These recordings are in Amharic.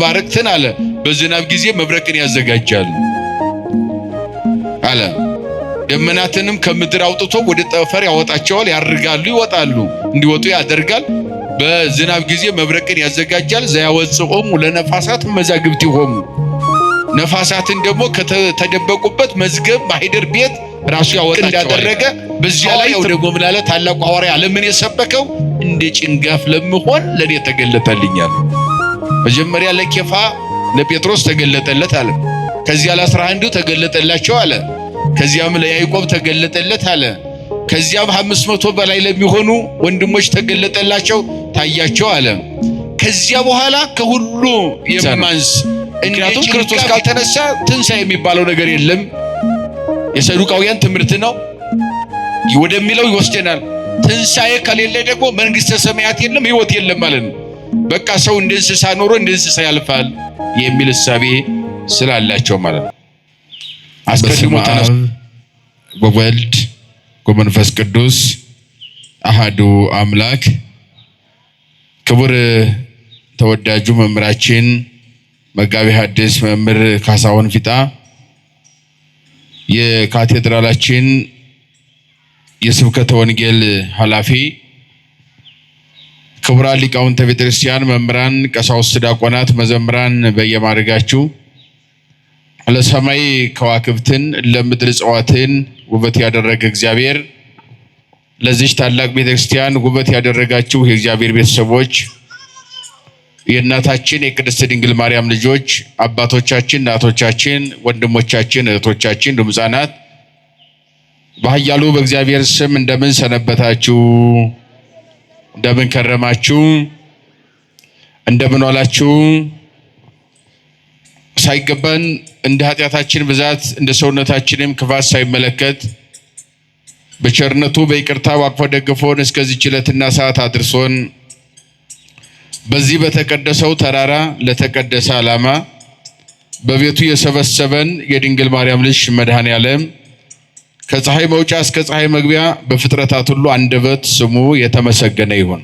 ባረክትን አለ በዝናብ ጊዜ መብረቅን ያዘጋጃል አለ። ደመናትንም ከምድር አውጥቶ ወደ ጠፈር ያወጣቸዋል፣ ያርጋሉ፣ ይወጣሉ፣ እንዲወጡ ያደርጋል። በዝናብ ጊዜ መብረቅን ያዘጋጃል። ዘያወጽኦም ለነፋሳት መዛግብቲሆሙ ነፋሳትን ደግሞ ከተደበቁበት መዝገብ ማህደር ቤት ራሱ ያወጣ እንዳደረገ በዚያ ላይ ወደ ጎምላለ ታላቁ ሐዋርያ ዓለምን የሰበከው እንደ ጭንጋፍ ለምሆን ለኔ ተገለጠልኛል። መጀመሪያ ለኬፋ ለጴጥሮስ ተገለጠለት አለ። ከዚያ ለ11 ተገለጠላቸው አለ። ከዚያም ለያዕቆብ ተገለጠለት አለ። ከዚያም 500 በላይ ለሚሆኑ ወንድሞች ተገለጠላቸው ታያቸው አለ። ከዚያ በኋላ ከሁሉ የማንስ እንዴት ክርስቶስ ካልተነሳ ትንሣኤ የሚባለው ነገር የለም። የሰዱቃውያን ትምህርት ነው ወደሚለው ይወስደናል። ትንሣኤ ከሌለ ደግሞ መንግስተ ሰማያት የለም፣ ሕይወት የለም ማለት ነው። በቃ ሰው እንደ እንስሳ ኖሮ እንደ እንስሳ ያልፋል የሚል እሳቤ ስላላቸው ማለት ነው። አስቀድሞ ተነሱ ወወልድ ወመንፈስ ቅዱስ አሃዱ አምላክ። ክቡር ተወዳጁ መምህራችን መጋቤ ሐዲስ መምህር ካሳሁን ፊጣ የካቴድራላችን የስብከተ ወንጌል ኃላፊ፣ ክቡራን ሊቃውንተ ቤተክርስቲያን፣ መምህራን፣ ቀሳውስት፣ ዲያቆናት፣ መዘምራን በየማዕረጋችሁ ለሰማይ ከዋክብትን ለምድር እጽዋትን ውበት ያደረገ እግዚአብሔር ለዚህ ታላቅ ቤተክርስቲያን ውበት ያደረጋችሁ የእግዚአብሔር ቤተሰቦች፣ የእናታችን የቅድስት ድንግል ማርያም ልጆች፣ አባቶቻችን፣ እናቶቻችን፣ ወንድሞቻችን፣ እህቶቻችን፣ እንዲሁም ሕፃናት በኃያሉ በእግዚአብሔር ስም እንደምን ሰነበታችሁ? እንደምን ከረማችሁ? እንደምን ዋላችሁ? ሳይገባን እንደ ኃጢአታችን ብዛት እንደ ሰውነታችንም ክፋት ሳይመለከት በቸርነቱ በይቅርታው አቅፎ ደግፎን እስከዚህች ዕለትና ሰዓት አድርሶን በዚህ በተቀደሰው ተራራ ለተቀደሰ ዓላማ በቤቱ የሰበሰበን የድንግል ማርያም ልጅ መድኃኔዓለም ከፀሐይ መውጫ እስከ ፀሐይ መግቢያ በፍጥረታት ሁሉ አንደበት ስሙ የተመሰገነ ይሁን።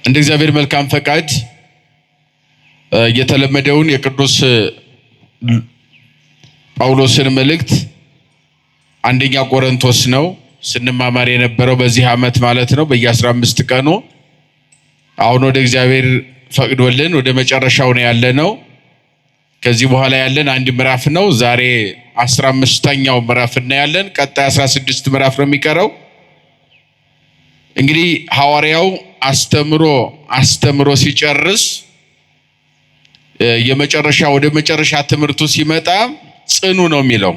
እንደ እግዚአብሔር መልካም ፈቃድ የተለመደውን የቅዱስ ጳውሎስን መልእክት አንደኛ ቆሮንቶስ ነው ስንማማር የነበረው በዚህ ዓመት ማለት ነው በየ15 ቀኑ። አሁን ወደ እግዚአብሔር ፈቅዶልን ወደ መጨረሻው ነው ያለነው። ከዚህ በኋላ ያለን አንድ ምዕራፍ ነው። ዛሬ 15ኛው ምዕራፍ እናያለን። ቀጣይ 16 ምዕራፍ ነው የሚቀረው። እንግዲህ ሐዋርያው አስተምሮ ሲጨርስ ወደ መጨረሻ ትምህርቱ ሲመጣ ጽኑ ነው የሚለው።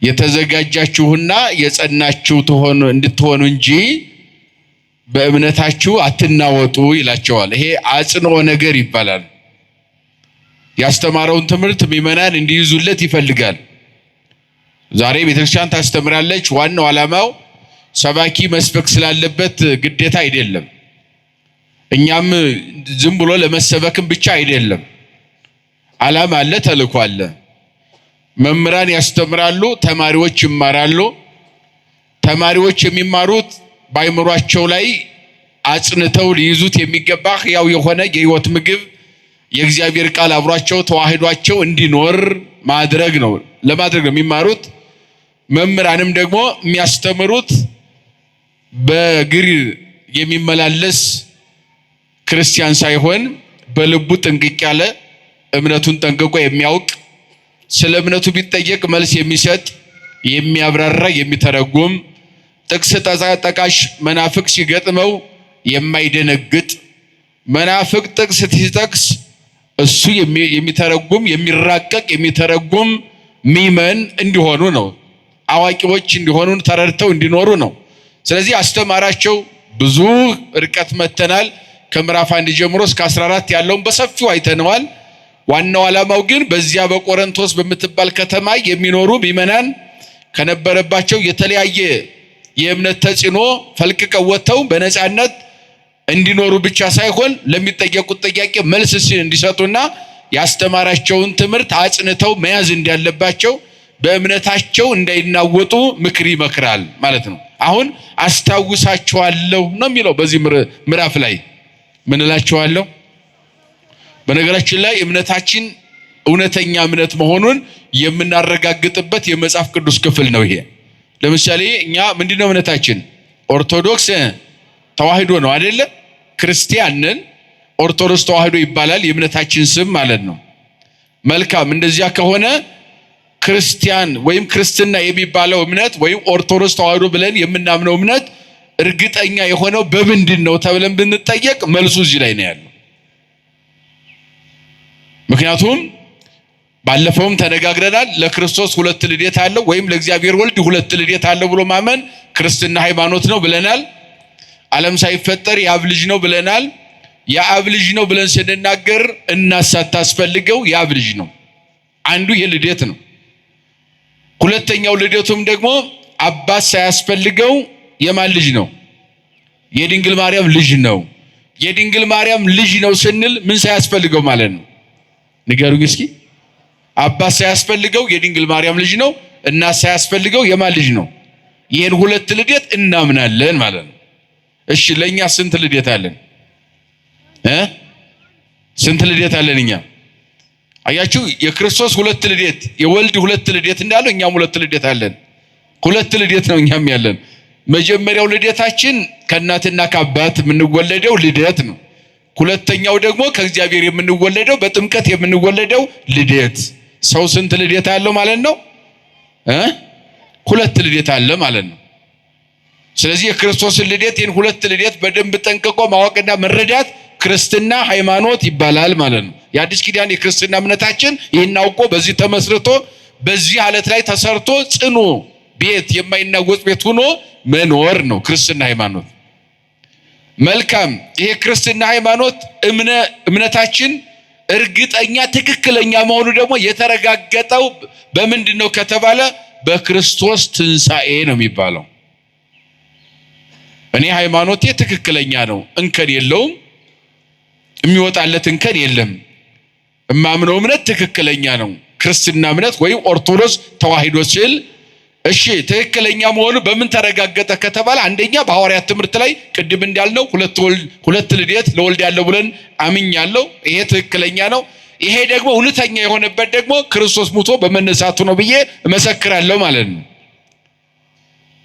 የተዘጋጃችሁና የጸናችሁ እንድትሆኑ እንጂ በእምነታችሁ አትናወጡ ይላቸዋል። ይሄ አጽንኦ ነገር ይባላል። ያስተማረውን ትምህርት ምዕመናን እንዲይዙለት ይፈልጋል። ዛሬ ቤተክርስቲያን ታስተምራለች። ዋናው ዓላማው ሰባኪ መስበክ ስላለበት ግዴታ አይደለም። እኛም ዝም ብሎ ለመሰበክም ብቻ አይደለም። ዓላማ አለ፣ ተልእኮ አለ። መምህራን ያስተምራሉ፣ ተማሪዎች ይማራሉ። ተማሪዎች የሚማሩት በአእምሯቸው ላይ አጽንተው ሊይዙት የሚገባ ሕያው የሆነ የሕይወት ምግብ የእግዚአብሔር ቃል አብሯቸው ተዋህዷቸው እንዲኖር ለማድረግ ነው የሚማሩት። መምህራንም ደግሞ የሚያስተምሩት በእግር የሚመላለስ ክርስቲያን ሳይሆን በልቡ ጥንቅቅ ያለ እምነቱን ጠንቅቆ የሚያውቅ ስለ እምነቱ ቢጠየቅ መልስ የሚሰጥ የሚያብራራ የሚተረጉም ጥቅስ ጠቃሽ መናፍቅ ሲገጥመው የማይደነግጥ መናፍቅ ጥቅስ ሲጠቅስ እሱ የሚተረጉም የሚራቀቅ የሚተረጉም ምእመን እንዲሆኑ ነው። አዋቂዎች እንዲሆኑ ተረድተው እንዲኖሩ ነው። ስለዚህ አስተማራቸው። ብዙ ርቀት መተናል። ከምዕራፍ 1 ጀምሮ እስከ 14 ያለውን በሰፊው አይተነዋል። ዋናው ዓላማው ግን በዚያ በቆሮንቶስ በምትባል ከተማ የሚኖሩ ምእመናን ከነበረባቸው የተለያየ የእምነት ተጽዕኖ ፈልቅቀው ወጥተው በነፃነት እንዲኖሩ ብቻ ሳይሆን ለሚጠየቁት ጥያቄ መልስ እንዲሰጡና ያስተማራቸውን ትምህርት አጽንተው መያዝ እንዳለባቸው በእምነታቸው እንዳይናወጡ ምክር ይመክራል ማለት ነው። አሁን አስታውሳቸዋለሁ ነው የሚለው። በዚህ ምዕራፍ ላይ ምን እላቸዋለሁ? በነገራችን ላይ እምነታችን እውነተኛ እምነት መሆኑን የምናረጋግጥበት የመጽሐፍ ቅዱስ ክፍል ነው ይሄ። ለምሳሌ እኛ ምንድነው እምነታችን? ኦርቶዶክስ ተዋህዶ ነው አይደለ? ክርስቲያንን ኦርቶዶክስ ተዋህዶ ይባላል የእምነታችን ስም ማለት ነው። መልካም እንደዚያ ከሆነ ክርስቲያን ወይም ክርስትና የሚባለው እምነት ወይም ኦርቶዶክስ ተዋህዶ ብለን የምናምነው እምነት እርግጠኛ የሆነው በምንድን ነው ተብለን ብንጠየቅ መልሱ እዚህ ላይ ነው ያለው። ምክንያቱም ባለፈውም ተነጋግረናል። ለክርስቶስ ሁለት ልደት አለው ወይም ለእግዚአብሔር ወልድ ሁለት ልደት አለው ብሎ ማመን ክርስትና ሃይማኖት ነው ብለናል። ዓለም ሳይፈጠር የአብ ልጅ ነው ብለናል። የአብ ልጅ ነው ብለን ስንናገር እናት ሳታስፈልገው የአብ ልጅ ነው። አንዱ የልደት ነው። ሁለተኛው ልደቱም ደግሞ አባት ሳያስፈልገው የማን ልጅ ነው? የድንግል ማርያም ልጅ ነው። የድንግል ማርያም ልጅ ነው ስንል ምን ሳያስፈልገው ማለት ነው? ንገሩኝ እስኪ። አባት ሳያስፈልገው የድንግል ማርያም ልጅ ነው። እናት ሳያስፈልገው የማን ልጅ ነው? ይሄን ሁለት ልደት እናምናለን ማለት ነው። እሺ ለኛ ስንት ልደት አለን? ስንት ልደት አለን እኛ? አያችሁ የክርስቶስ ሁለት ልደት የወልድ ሁለት ልደት እንዳለው እኛም ሁለት ልደት አለን። ሁለት ልደት ነው እኛም ያለን። መጀመሪያው ልደታችን ከእናትና ከአባት የምንወለደው ልደት ነው። ሁለተኛው ደግሞ ከእግዚአብሔር የምንወለደው በጥምቀት የምንወለደው ልደት። ሰው ስንት ልደት አለው ማለት ነው? ሁለት ልደት አለ ማለት ነው። ስለዚህ የክርስቶስን ልደት ይህን ሁለት ልደት በደንብ ጠንቅቆ ማወቅና መረዳት ክርስትና ሃይማኖት ይባላል ማለት ነው። የአዲስ ኪዳን የክርስትና እምነታችን ይህን አውቆ በዚህ ተመስርቶ በዚህ አለት ላይ ተሰርቶ ጽኑ ቤት የማይናወጥ ቤት ሆኖ መኖር ነው ክርስትና ሃይማኖት። መልካም ይሄ ክርስትና ሃይማኖት እምነታችን እርግጠኛ ትክክለኛ መሆኑ ደግሞ የተረጋገጠው በምንድነው ከተባለ በክርስቶስ ትንሣኤ ነው የሚባለው። እኔ ሃይማኖቴ ትክክለኛ ነው፣ እንከን የለውም፣ የሚወጣለት እንከን የለም። እማምነው እምነት ትክክለኛ ነው። ክርስትና እምነት ወይም ኦርቶዶክስ ተዋህዶ ሲል እሺ ትክክለኛ መሆኑ በምን ተረጋገጠ ከተባለ አንደኛ በሐዋርያት ትምህርት ላይ ቅድም እንዳልነው ሁለት ልደት ለወልድ ያለው ብለን አምኛለሁ። ይሄ ትክክለኛ ነው። ይሄ ደግሞ እውነተኛ የሆነበት ደግሞ ክርስቶስ ሙቶ በመነሳቱ ነው ብዬ እመሰክራለሁ ማለት ነው።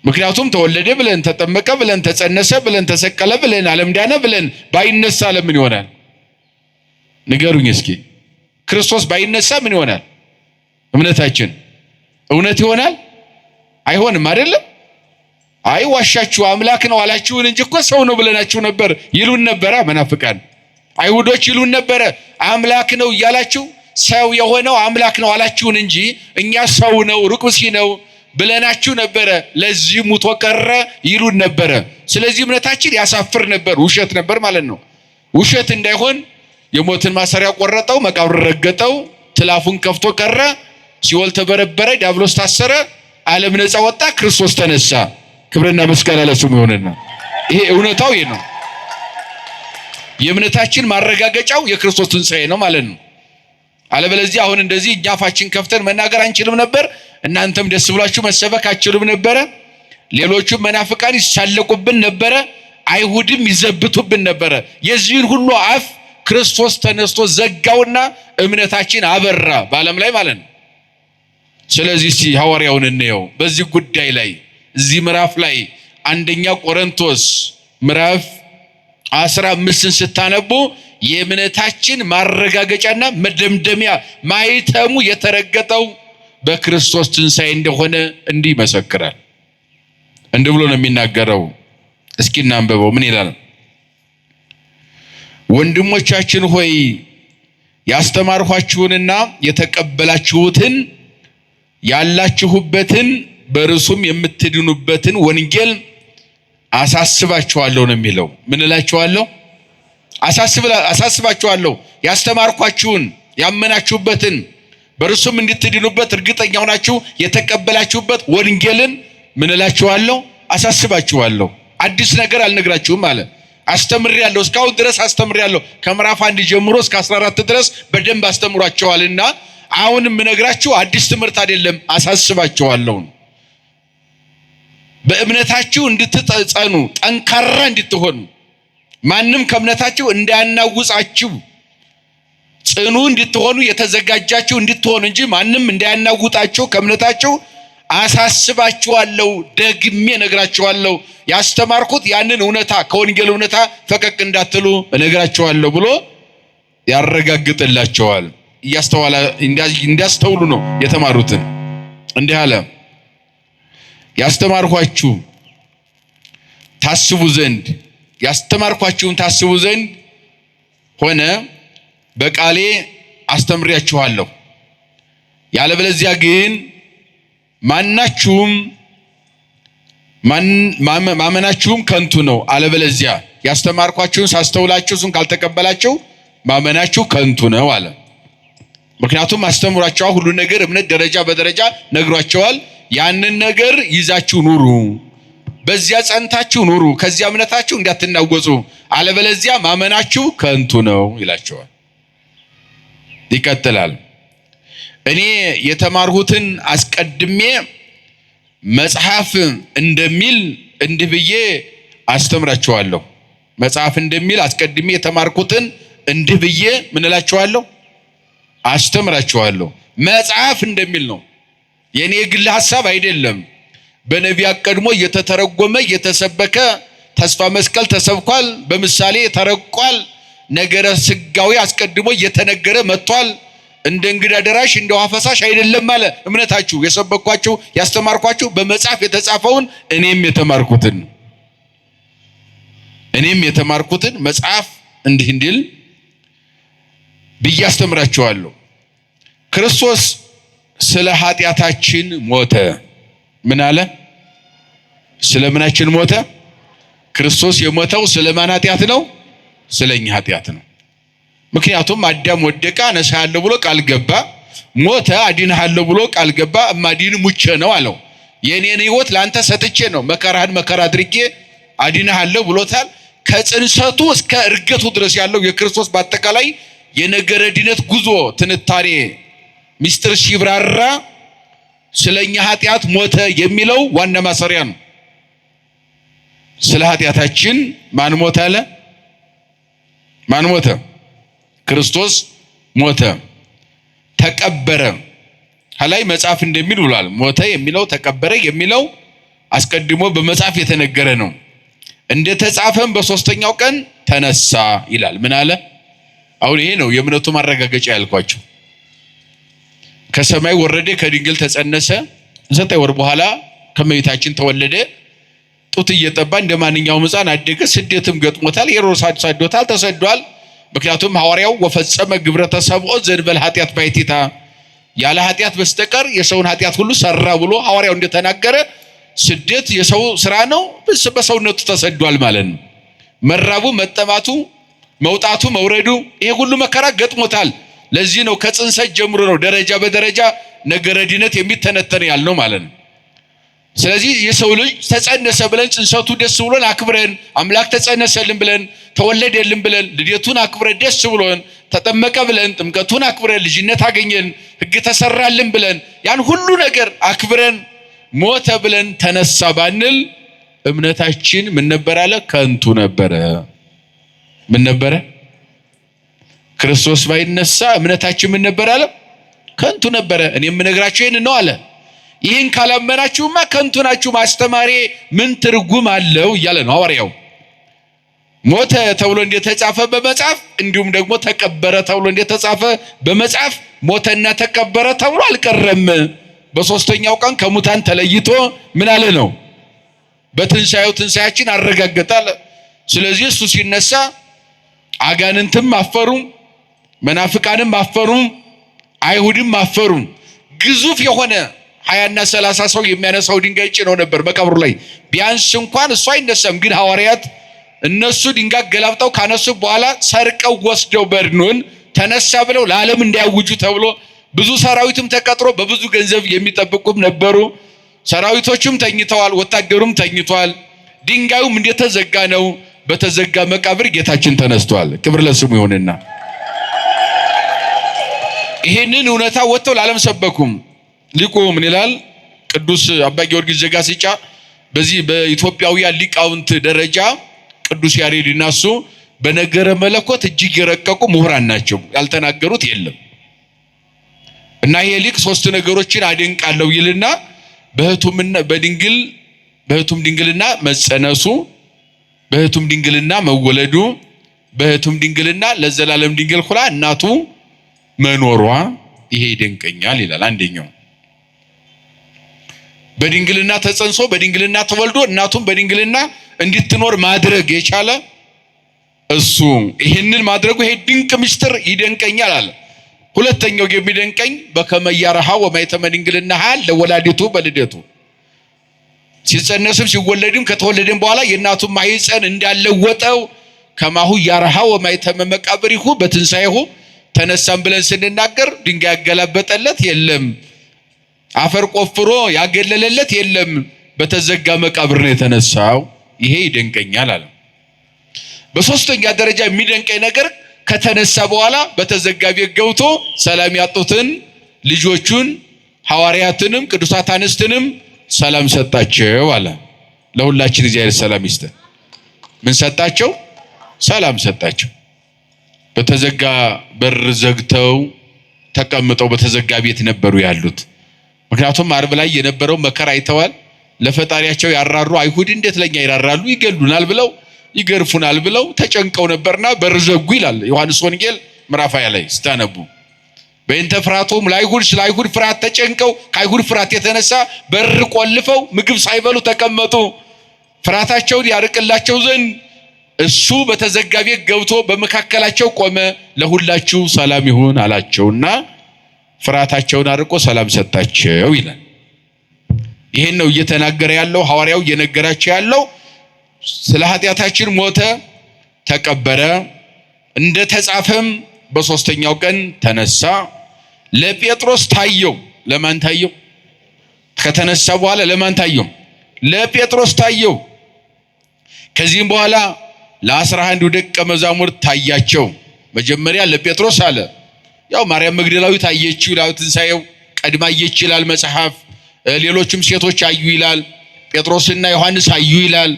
ምክንያቱም ተወለደ ብለን ተጠመቀ ብለን ተጸነሰ ብለን ተሰቀለ ብለን ዓለም ዳነ ብለን ባይነሳ ለምን ይሆናል? ንገሩኝ እስኪ። ክርስቶስ ባይነሳ ምን ይሆናል? እምነታችን እውነት ይሆናል? አይሆንም አይደለም? አይ ዋሻችሁ አምላክ ነው አላችሁን እንጂ እኮ ሰው ነው ብለናችሁ ነበር ይሉን ነበረ መናፍቃን። አይሁዶች ይሉን ነበረ አምላክ ነው እያላችሁ ሰው የሆነው አምላክ ነው አላችሁን እንጂ እኛ ሰው ነው ርኩስ ነው ብለናችሁ ነበረ። ለዚህ ሙቶ ቀረ ይሉን ነበረ። ስለዚህ እምነታችን ያሳፍር ነበር፣ ውሸት ነበር ማለት ነው። ውሸት እንዳይሆን የሞትን ማሰሪያ ቆረጠው፣ መቃብር ረገጠው፣ ትላፉን ከፍቶ ቀረ፣ ሲኦል ተበረበረ፣ ዲያብሎስ ታሰረ፣ ዓለም ነፃ ወጣ፣ ክርስቶስ ተነሳ። ክብርና ምስጋና ለስሙ ይሁንና ይሄ እውነታው ይሄ ነው። የእምነታችን ማረጋገጫው የክርስቶስ ትንሣኤ ነው ማለት ነው። አለበለዚህ አሁን እንደዚህ እኛ አፋችን ከፍተን መናገር አንችልም ነበር። እናንተም ደስ ብላችሁ መሰበክ አትችሉም ነበረ። ሌሎቹም መናፍቃን ይሳለቁብን ነበረ። አይሁድም ይዘብቱብን ነበረ። የዚህን ሁሉ አፍ ክርስቶስ ተነስቶ ዘጋውና እምነታችን አበራ በዓለም ላይ ማለት ነው። ስለዚህ ሐዋርያውን እንየው በዚህ ጉዳይ ላይ እዚህ ምዕራፍ ላይ አንደኛ ቆሮንቶስ ምዕራፍ 15ን ስታነቡ የእምነታችን ማረጋገጫና መደምደሚያ ማይተሙ የተረገጠው በክርስቶስ ትንሣኤ እንደሆነ እንዲህ ይመሰክራል። እንዲህ ብሎ ነው የሚናገረው። እስኪ እናንብበው። ምን ይላል? ወንድሞቻችን ሆይ ያስተማርኋችሁንና የተቀበላችሁትን ያላችሁበትን በርሱም የምትድኑበትን ወንጌል አሳስባችኋለሁ ነው የሚለው። ምን እላችኋለሁ? አሳስባችኋለሁ። ያስተማርኳችሁን ያመናችሁበትን በርሱም እንድትድኑበት እርግጠኛ ሆናችሁ የተቀበላችሁበት ወንጌልን ምን እላችኋለሁ? አሳስባችኋለሁ። አዲስ ነገር አልነግራችሁም አለ። አስተምሬያለሁ፣ እስካሁን ድረስ አስተምሬያለሁ። ከምዕራፍ 1 ጀምሮ እስከ 14 ድረስ በደንብ አስተምሯቸዋልና አሁንም ምነግራችሁ አዲስ ትምህርት አይደለም፣ አሳስባችኋለሁ። በእምነታችሁ እንድትጸኑ ጠንካራ እንድትሆኑ ማንም ከእምነታችሁ እንዳያናውጻችሁ ጽኑ እንድትሆኑ የተዘጋጃችሁ እንድትሆኑ እንጂ ማንም እንዳያናውጣችሁ ከእምነታችሁ አሳስባችኋለሁ፣ ደግሜ ነግራችኋለሁ። ያስተማርኩት ያንን እውነታ ከወንጌል እውነታ ፈቀቅ እንዳትሉ እነግራችኋለሁ ብሎ ያረጋግጥላቸዋል። እንዲያስተውሉ ነው የተማሩትን። እንዲህ አለ፣ ያስተማርኳችሁ ታስቡ ዘንድ ያስተማርኳችሁን ታስቡ ዘንድ ሆነ በቃሌ አስተምሪያችኋለሁ። ያለበለዚያ ግን ማመናችሁም ከንቱ ነው። አለበለዚያ ያስተማርኳችሁን ሳስተውላችሁ እሱን ካልተቀበላችሁ ማመናችሁ ከንቱ ነው አለ። ምክንያቱም አስተምሯቸዋል፣ ሁሉ ነገር እምነት ደረጃ በደረጃ ነግሯቸዋል። ያንን ነገር ይዛችሁ ኑሩ፣ በዚያ ጸንታችሁ ኑሩ፣ ከዚያ እምነታችሁ እንዳትናወጹ፣ አለበለዚያ ማመናችሁ ከንቱ ነው ይላቸዋል። ይቀጥላል። እኔ የተማርሁትን አስቀድሜ መጽሐፍ እንደሚል እንዲህ ብዬ አስተምራችኋለሁ። መጽሐፍ እንደሚል አስቀድሜ የተማርኩትን እንዲህ ብዬ ምን እላችኋለሁ? አስተምራችኋለሁ። መጽሐፍ እንደሚል ነው፣ የኔ ግል ሐሳብ አይደለም። በነቢያት ቀድሞ እየተተረጎመ እየተሰበከ ተስፋ መስቀል ተሰብኳል፣ በምሳሌ ተረቋል። ነገረ ስጋዊ አስቀድሞ እየተነገረ መጥቷል። እንደ እንግዳ ደራሽ እንደ ውሃ ፈሳሽ አይደለም አለ። እምነታችሁ የሰበኳችሁ ያስተማርኳችሁ በመጽሐፍ የተጻፈውን እኔም የተማርኩትን መጽሐፍ እንዲህ እንዲል ብዬ አስተምራችኋለሁ። ክርስቶስ ስለ ኃጢአታችን ሞተ። ምን አለ? ስለ ምናችን ሞተ? ክርስቶስ የሞተው ስለ ማን ኃጢአት ነው? ስለኛ ኃጢአት ነው። ምክንያቱም አዳም ወደቀ፣ አነሳሃለሁ ብሎ ቃል ገባ። ሞተ፣ አድንሃለሁ ብሎ ቃል ገባ። እማዲን ሙቼ ነው አለው። የኔን ሕይወት ላንተ ሰጥቼ ነው መከራህን መከራ አድርጌ አድንሃለሁ ብሎታል። ከጽንሰቱ እስከ እርገቱ ድረስ ያለው የክርስቶስ በአጠቃላይ የነገረ ድነት ጉዞ ትንታኔ ሚስጥር ሲብራራ ስለኛ ኃጢአት ሞተ የሚለው ዋና ማሰሪያ ነው። ስለ ኃጢአታችን ማን ሞተ አለ? ማን ሞተ? ክርስቶስ ሞተ፣ ተቀበረ። ከላይ መጽሐፍ እንደሚል ብሏል። ሞተ የሚለው ተቀበረ የሚለው አስቀድሞ በመጽሐፍ የተነገረ ነው። እንደተጻፈም በሶስተኛው ቀን ተነሳ ይላል። ምን አለ? አሁን ይሄ ነው የእምነቱ ማረጋገጫ ያልኳቸው። ከሰማይ ወረደ፣ ከድንግል ተጸነሰ፣ 9 ወር በኋላ ከመቤታችን ተወለደ። ጡት እየጠባ እንደማንኛውም ሕፃን አደገ። ስደትም ገጥሞታል። ሄሮድስ ሰዶታል፣ ተሰዷል። ምክንያቱም ሐዋርያው ወፈጸመ ግብረ ተሰብኦ ዘእንበለ ኃጢአት ባሕቲታ፣ ያለ ኃጢአት በስተቀር የሰውን ኃጢአት ሁሉ ሰራ ብሎ ሐዋርያው እንደተናገረ ስደት የሰው ስራ ነው። በሰውነቱ ተሰዷል ማለት ነው። መራቡ፣ መጠማቱ፣ መውጣቱ፣ መውረዱ ይሄ ሁሉ መከራ ገጥሞታል። ለዚህ ነው ከጽንሰት ጀምሮ ነው ደረጃ በደረጃ ነገረ ድነት የሚተነተን ያልነው ማለት ነው። ስለዚህ የሰው ልጅ ተጸነሰ ብለን ጽንሰቱ ደስ ብሎን አክብረን፣ አምላክ ተጸነሰልን ብለን ተወለደልን ብለን ልደቱን አክብረን ደስ ብሎን፣ ተጠመቀ ብለን ጥምቀቱን አክብረን ልጅነት አገኘን፣ ሕግ ተሰራልን ብለን ያን ሁሉ ነገር አክብረን ሞተ ብለን ተነሳ ባንል እምነታችን ምን ነበር አለ? ከንቱ ነበረ። ምን ነበረ? ክርስቶስ ባይነሳ እምነታችን ምን ነበር አለ? ከንቱ ነበረ። እኔ የምነግራችሁ ይህን ነው አለ። ይህን ካላመናችሁማ ከንቱ ናችሁ፣ ማስተማሬ ምን ትርጉም አለው እያለ ነው ሐዋርያው። ሞተ ተብሎ እንደተጻፈ በመጽሐፍ እንዲሁም ደግሞ ተቀበረ ተብሎ እንደተጻፈ በመጽሐፍ ሞተና ተቀበረ ተብሎ አልቀረም። በሶስተኛው ቀን ከሙታን ተለይቶ ምን አለ ነው? በትንሣኤው ትንሣኤያችን አረጋገጣል። ስለዚህ እሱ ሲነሳ አጋንንትም አፈሩ፣ መናፍቃንም አፈሩ፣ አይሁድም አፈሩ። ግዙፍ የሆነ 20 እና 30 ሰው የሚያነሳው ድንጋይ ጭነው ነበር መቃብሩ ላይ። ቢያንስ እንኳን እሱ አይነሳም። ግን ሐዋርያት እነሱ ድንጋይ ገላብጠው ካነሱ በኋላ ሰርቀው ወስደው በድኑን ተነሳ ብለው ለዓለም እንዲያውጁ ተብሎ ብዙ ሰራዊትም ተቀጥሮ በብዙ ገንዘብ የሚጠብቁም ነበሩ። ሰራዊቶቹም ተኝተዋል፣ ወታደሩም ተኝቷል። ድንጋዩም እንደተዘጋ ነው። በተዘጋ መቃብር ጌታችን ተነስቷል። ክብር ለስሙ ይሁንና ይሄንን እውነታ ወጥተው ለዓለም ሰበኩም። ሊቁ ምን ይላል? ቅዱስ አባ ጊዮርጊስ ዘጋስጫ በዚህ በኢትዮጵያውያን ሊቃውንት ደረጃ ቅዱስ ያሬድና እሱ በነገረ መለኮት እጅግ የረቀቁ ምሁራን ናቸው። ያልተናገሩት የለም። እና ይሄ ሊቅ ሶስት ነገሮችን አደንቃለሁ ይልና በህቱም ድንግልና መጸነሱ፣ በህቱም ድንግልና መወለዱ፣ በህቱም ድንግልና ለዘላለም ድንግል ሆና እናቱ መኖሯ ይሄ ይደንቀኛል ይላል። አንደኛው በድንግልና ተጸንሶ በድንግልና ተወልዶ እናቱም በድንግልና እንድትኖር ማድረግ የቻለ እሱ ይሄንን ማድረጉ ይሄ ድንቅ ምስጢር ይደንቀኛል አለ። ሁለተኛው የሚደንቀኝ በከመ ያረሃ ወማይተመ ድንግልናሃ ለወላዲቱ በልደቱ ሲጸነስም ሲወለድም ከተወለደም በኋላ የእናቱን ማህፀን እንዳለወጠው ከማሁ ያረሃ ወማይተመ መቃብሪሁ በትንሣኤሁ ተነሳም ብለን ስንናገር ድንጋይ ያገላበጠለት የለም፣ አፈር ቆፍሮ ያገለለለት የለም፣ በተዘጋ መቃብር ነው የተነሳው። ይሄ ይደንቀኛል አለ። በሶስተኛ ደረጃ የሚደንቀኝ ነገር ከተነሳ በኋላ በተዘጋ ቤት ገብቶ ሰላም ያጡትን ልጆቹን ሐዋርያትንም ቅዱሳት አንስትንም ሰላም ሰጣቸው አለ። ለሁላችን እግዚአብሔር ሰላም ይስጠን። ምን ሰጣቸው? ሰላም ሰጣቸው። በተዘጋ በር ዘግተው ተቀምጠው በተዘጋ ቤት ነበሩ ያሉት። ምክንያቱም ዓርብ ላይ የነበረው መከራ አይተዋል። ለፈጣሪያቸው ያራሩ አይሁድ እንዴት ለኛ ይራራሉ? ይገሉናል ብለው ይገርፉናል ብለው ተጨንቀው ነበርና በር ዘጉ ይላል ዮሐንስ ወንጌል ምዕራፍ 20 ላይ ስታነቡ። በእንተ ፍርሃቶም ለአይሁድ ስለ አይሁድ ፍርሃት ተጨንቀው ከአይሁድ ፍርሃት የተነሳ በር ቆልፈው ምግብ ሳይበሉ ተቀመጡ። ፍርሃታቸውን ያርቅላቸው ዘንድ እሱ በተዘጋ ቤት ገብቶ በመካከላቸው ቆመ። ለሁላችሁ ሰላም ይሁን አላቸውና ፍርሃታቸውን አርቆ ሰላም ሰጣቸው ይላል። ይሄን ነው እየተናገረ ያለው ሐዋርያው እየነገራቸው ያለው። ስለ ኃጢአታችን ሞተ፣ ተቀበረ፣ እንደ ተጻፈም በሶስተኛው ቀን ተነሳ። ለጴጥሮስ ታየው። ለማን ታየው? ከተነሳ በኋላ ለማን ታየው? ለጴጥሮስ ታየው። ከዚህም በኋላ ለ11 ደቀ መዛሙርት ታያቸው። መጀመሪያ ለጴጥሮስ አለ። ያው ማርያም መግደላዊት አየችው ይላል ትንሣኤው፣ ቀድማ አየች ይላል መጽሐፍ። ሌሎችም ሴቶች አዩ ይላል። ጴጥሮስና ዮሐንስ አዩ ይላል።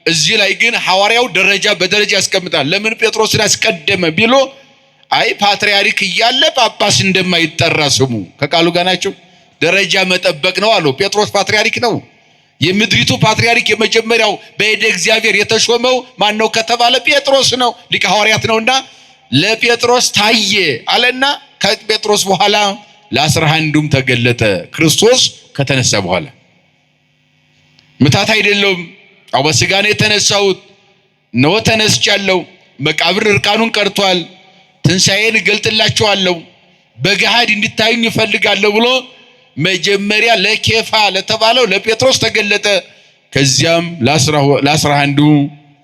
እዚህ ላይ ግን ሐዋርያው ደረጃ በደረጃ ያስቀምጣል። ለምን ጴጥሮስን አስቀደመ ቢሎ አይ ፓትርያርክ እያለ ጳጳስ እንደማይጠራ ስሙ ከቃሉ ጋር ናቸው። ደረጃ መጠበቅ ነው አለው። ጴጥሮስ ፓትርያርክ ነው። የምድሪቱ ፓትርያርክ የመጀመሪያው በእደ እግዚአብሔር የተሾመው ማን ነው ከተባለ ጴጥሮስ ነው። ሊቀ ሐዋርያት ነውና ለጴጥሮስ ታየ አለና ከጴጥሮስ በኋላ ለ11ዱም ተገለጠ። ክርስቶስ ከተነሳ በኋላ ምታት አይደለም። አው በሥጋ ነው የተነሳሁት፣ ነው ተነስቻለሁ፣ መቃብር እርቃኑን ቀርቷል፣ ትንሣኤን እገልጥላችኋለሁ፣ በገሃድ እንድታዩኝ እፈልጋለሁ ብሎ መጀመሪያ ለኬፋ ለተባለው ለጴጥሮስ ተገለጠ። ከዚያም ለ11ዱ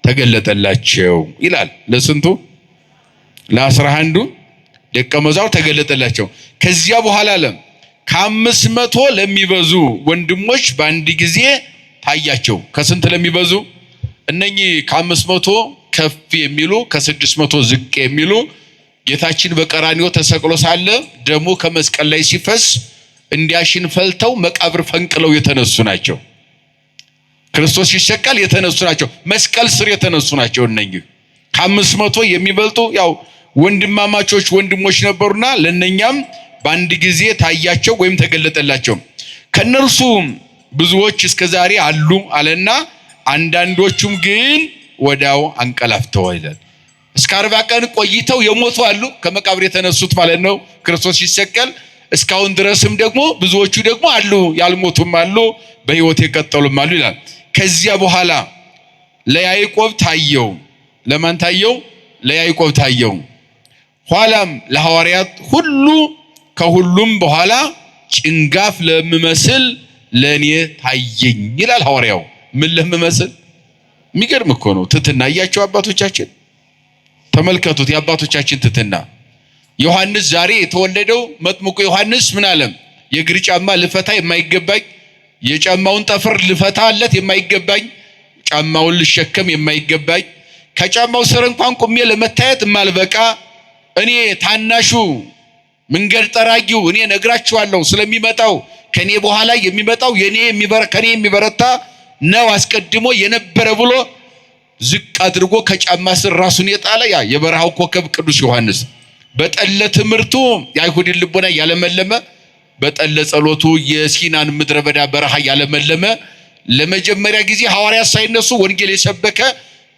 ተገለጠላቸው ይላል። ለስንቱ? ለ11ዱ ደቀ መዛሙርት ተገለጠላቸው። ከዚያ በኋላ ከ500 ለሚበዙ ወንድሞች በአንድ ጊዜ ታያቸው። ከስንት ለሚበዙ? እነኚህ ከ500 ከፍ የሚሉ ከ600 ዝቅ የሚሉ ጌታችን በቀራንዮ ተሰቅሎ ሳለ ደሙ ከመስቀል ላይ ሲፈስ እንዲያሽን ፈልተው መቃብር ፈንቅለው የተነሱ ናቸው። ክርስቶስ ሲሰቀል የተነሱ ናቸው። መስቀል ስር የተነሱ ናቸው። እነኚህ ከ500 የሚበልጡ ያው ወንድማማቾች ወንድሞች ነበሩና ለነኛም በአንድ ጊዜ ታያቸው ወይም ተገለጠላቸው። ከነርሱ ብዙዎች እስከዛሬ አሉ አለና አንዳንዶቹም ግን ወዲያው አንቀላፍተዋል ይላል። እስከ 40 ቀን ቆይተው የሞቱ አሉ፣ ከመቃብር የተነሱት ማለት ነው። ክርስቶስ ሲሰቀል እስካሁን ድረስም ደግሞ ብዙዎቹ ደግሞ አሉ፣ ያልሞቱም አሉ፣ በሕይወት የቀጠሉም አሉ ይላል። ከዚያ በኋላ ለያዕቆብ ታየው። ለማን ታየው? ለያዕቆብ ታየው። ኋላም ለሐዋርያት ሁሉ፣ ከሁሉም በኋላ ጭንጋፍ ለምመስል ለኔ ታየኝ ይላል ሐዋርያው። ምን ለምመስል? የሚገርም እኮ ነው። ትትና እያቸው አባቶቻችን ተመልከቱት፣ የአባቶቻችን ትትና። ዮሐንስ ዛሬ የተወለደው መጥምቁ ዮሐንስ ምን አለም? የእግር ጫማ ልፈታ የማይገባኝ፣ የጫማውን ጠፍር ልፈታለት የማይገባኝ፣ ጫማውን ልሸከም የማይገባኝ፣ ከጫማው ስር እንኳን ቁሜ ለመታየት የማልበቃ እኔ ታናሹ መንገድ ጠራጊው እኔ ነግራችኋለሁ ስለሚመጣው ከኔ በኋላ የሚመጣው ከኔ የሚበረታ ነው አስቀድሞ የነበረ ብሎ ዝቅ አድርጎ ከጫማ ስር ራሱን የጣለ ያ የበረሃው ኮከብ ቅዱስ ዮሐንስ በጠለ ትምህርቱ የአይሁድን ልቦና ያለመለመ በጠለ ጸሎቱ የሲናን ምድረ በዳ በረሃ ያለመለመ ለመጀመሪያ ጊዜ ሐዋርያት ሳይነሱ ወንጌል የሰበከ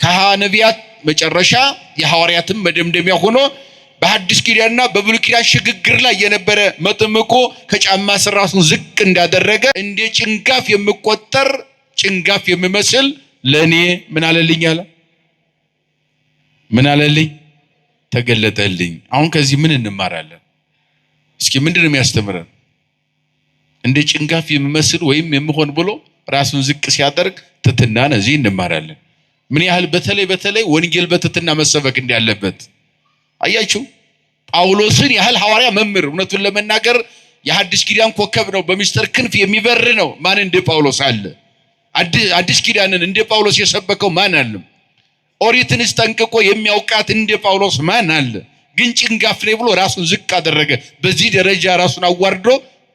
ከነቢያት መጨረሻ የሐዋርያትም መደምደሚያ ሆኖ በሐዲስ ኪዳንና በብሉይ ኪዳን ሽግግር ላይ የነበረ መጥምቁ ከጫማ ስር ራሱን ዝቅ እንዳደረገ እንደ ጭንጋፍ የምቆጠር ጭንጋፍ የምመስል ለኔ ምን አለልኝ አለ። ምን አለልኝ? ተገለጠልኝ። አሁን ከዚህ ምን እንማራለን? እስኪ ምንድነው የሚያስተምረን? እንደ ጭንጋፍ የምመስል ወይም የምሆን ብሎ ራሱን ዝቅ ሲያደርግ ትሕትናን እዚህ እንማራለን። ምን ያህል በተለይ ወንጌል በትሕትና መሰበክ እንዳለበት አያችሁ። ጳውሎስን ያህል ሐዋርያ መምህር እውነቱን ለመናገር የሐዲስ ኪዳን ኮከብ ነው፣ በሚስጥር ክንፍ የሚበር ነው። ማን እንደ ጳውሎስ አለ? አዲስ ኪዳንን እንደ ጳውሎስ የሰበከው ማን አለ? ኦሪትንስ ጠንቅቆ የሚያውቃት እንደ ጳውሎስ ማን አለ? ግን ጭንጋፍ ነኝ ብሎ ራሱን ዝቅ አደረገ። በዚህ ደረጃ ራሱን አዋርዶ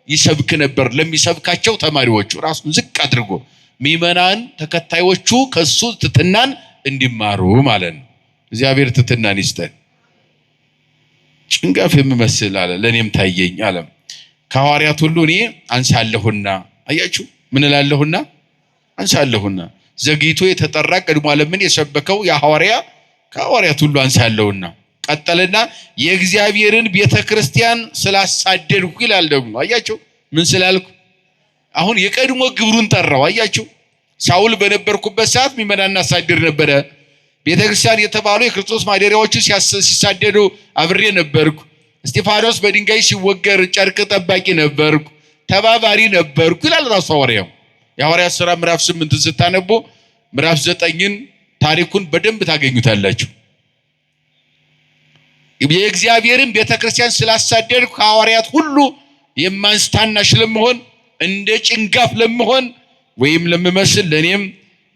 ይሰብክ ነበር ለሚሰብካቸው ተማሪዎቹ ራሱን ዝቅ አድርጎ ምዕመናን ተከታዮቹ ከሱ ትሕትናን እንዲማሩ ማለት ነው። እግዚአብሔር ትሕትናን ይስጠን። ጭንጋፍ የምመስል አለ ለኔም ታየኝ አለ። ከሐዋርያት ሁሉ እኔ አንሳለሁና አያችሁ። ምን እላለሁና? አንሳለሁና። ዘግይቶ የተጠራ ቀድሞ ዓለምን የሰበከው የሐዋርያ ከሐዋርያት ሁሉ አንሳለሁና። ቀጠለና የእግዚአብሔርን ቤተክርስቲያን ስላሳደድኩ ይላል። ደግሞ አያችሁ ምን ስላልኩ? አሁን የቀድሞ ግብሩን ጠራው። አያችሁ ሳውል በነበርኩበት ሰዓት ምዕመናን አሳድር ነበረ። ቤተክርስቲያን የተባሉ የክርስቶስ ማደሪያዎችን ሲሳደዱ አብሬ ነበርኩ። እስጢፋኖስ በድንጋይ ሲወገር ጨርቅ ጠባቂ ነበርኩ፣ ተባባሪ ነበርኩ ይላል ራሱ ሐዋርያው። የሐዋርያት ሥራ ምዕራፍ 8 ስታነቡ ምዕራፍ 9ን ታሪኩን በደንብ ታገኙታላችሁ። የእግዚአብሔርን ቤተክርስቲያን ስላሳደድኩ ከሐዋርያት ሁሉ የማንስ ታናሽ ለመሆን እንደ ጭንጋፍ ለመሆን ወይም ለምመስል ለኔም